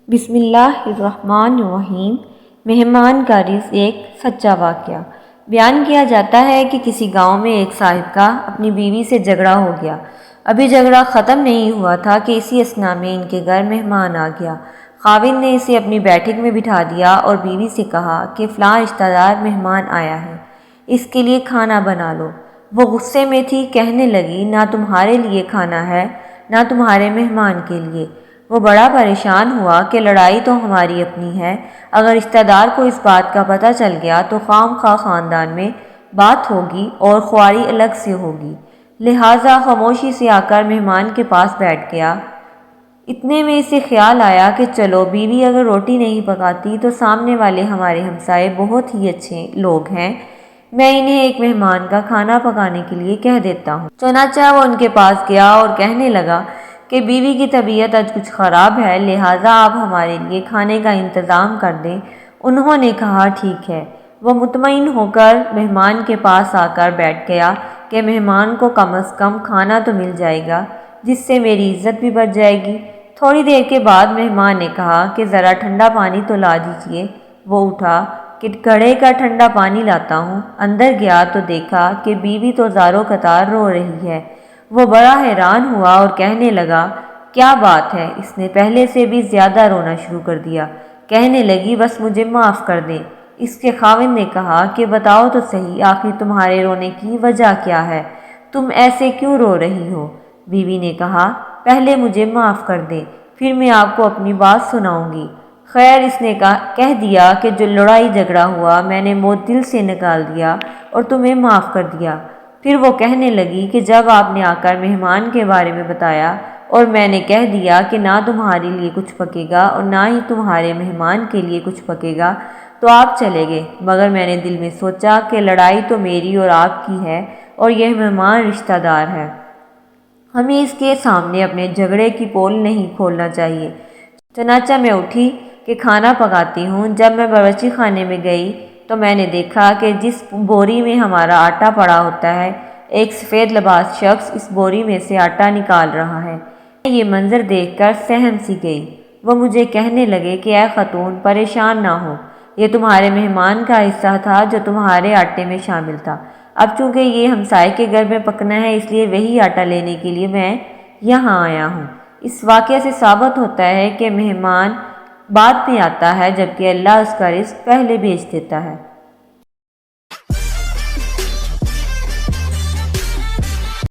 بسم اللہ الرحمن الرحیم۔ مہمان کا رزق ایک سچا واقعہ۔ بیان کیا جاتا ہے کہ کسی گاؤں میں ایک صاحب کا اپنی بیوی سے جھگڑا ہو گیا۔ ابھی جھگڑا ختم نہیں ہوا تھا کہ اسی اثناء میں ان کے گھر مہمان آ گیا۔ خاوند نے اسے اپنی بیٹھک میں بٹھا دیا اور بیوی سے کہا کہ فلاں رشتہ دار مہمان آیا ہے، اس کے لیے کھانا بنا لو۔ وہ غصے میں تھی، کہنے لگی نہ تمہارے لیے کھانا ہے نہ تمہارے مہمان کے لیے۔ وہ بڑا پریشان ہوا کہ لڑائی تو ہماری اپنی ہے، اگر رشتہ دار کو اس بات کا پتہ چل گیا تو خام خواہ خاندان میں بات ہوگی اور خواری الگ سے ہوگی، لہٰذا خاموشی سے آ کر مہمان کے پاس بیٹھ گیا۔ اتنے میں اسے خیال آیا کہ چلو بیوی اگر روٹی نہیں پکاتی تو سامنے والے ہمارے ہمسائے بہت ہی اچھے لوگ ہیں، میں انہیں ایک مہمان کا کھانا پکانے کے لیے کہہ دیتا ہوں۔ چنانچہ وہ ان کے پاس گیا اور کہنے لگا کہ بیوی کی طبیعت آج کچھ خراب ہے، لہٰذا آپ ہمارے لیے کھانے کا انتظام کر دیں۔ انہوں نے کہا ٹھیک ہے۔ وہ مطمئن ہو کر مہمان کے پاس آ کر بیٹھ گیا کہ مہمان کو کم از کم کھانا تو مل جائے گا، جس سے میری عزت بھی بچ جائے گی۔ تھوڑی دیر کے بعد مہمان نے کہا کہ ذرا ٹھنڈا پانی تو لا دیجیے۔ وہ اٹھا کہ گھڑے کا ٹھنڈا پانی لاتا ہوں۔ اندر گیا تو دیکھا کہ بیوی تو زاروں قطار رو رہی ہے۔ وہ بڑا حیران ہوا اور کہنے لگا کیا بات ہے؟ اس نے پہلے سے بھی زیادہ رونا شروع کر دیا۔ کہنے لگی بس مجھے معاف کر دیں۔ اس کے خاوند نے کہا کہ بتاؤ تو صحیح، آخر تمہارے رونے کی وجہ کیا ہے؟ تم ایسے کیوں رو رہی ہو؟ بیوی نے کہا پہلے مجھے معاف کر دیں، پھر میں آپ کو اپنی بات سناؤں گی۔ خیر، اس نے کہہ دیا کہ جو لڑائی جھگڑا ہوا میں نے وہ دل سے نکال دیا اور تمہیں معاف کر دیا۔ پھر وہ کہنے لگی کہ جب آپ نے آ کر مہمان کے بارے میں بتایا اور میں نے کہہ دیا کہ نہ تمہارے لیے کچھ پکے گا اور نہ ہی تمہارے مہمان کے لیے کچھ پکے گا تو آپ چلے گئے، مگر میں نے دل میں سوچا کہ لڑائی تو میری اور آپ کی ہے اور یہ مہمان رشتہ دار ہے، ہمیں اس کے سامنے اپنے جھگڑے کی پول نہیں کھولنا چاہیے۔ چنانچہ میں اٹھی کہ کھانا پکاتی ہوں۔ جب میں باورچی خانے میں گئی تو میں نے دیکھا کہ جس بوری میں ہمارا آٹا پڑا ہوتا ہے، ایک سفید لباس شخص اس بوری میں سے آٹا نکال رہا ہے۔ میں یہ منظر دیکھ کر سہم سی گئی۔ وہ مجھے کہنے لگے کہ اے خاتون، پریشان نہ ہو، یہ تمہارے مہمان کا حصہ تھا جو تمہارے آٹے میں شامل تھا۔ اب چونکہ یہ ہمسائے کے گھر میں پکنا ہے، اس لیے وہی آٹا لینے کے لیے میں یہاں آیا ہوں۔ اس واقعے سے ثابت ہوتا ہے کہ مہمان بعد میں آتا ہے، جبکہ اللہ اس کا رزق پہلے بھیج دیتا ہے۔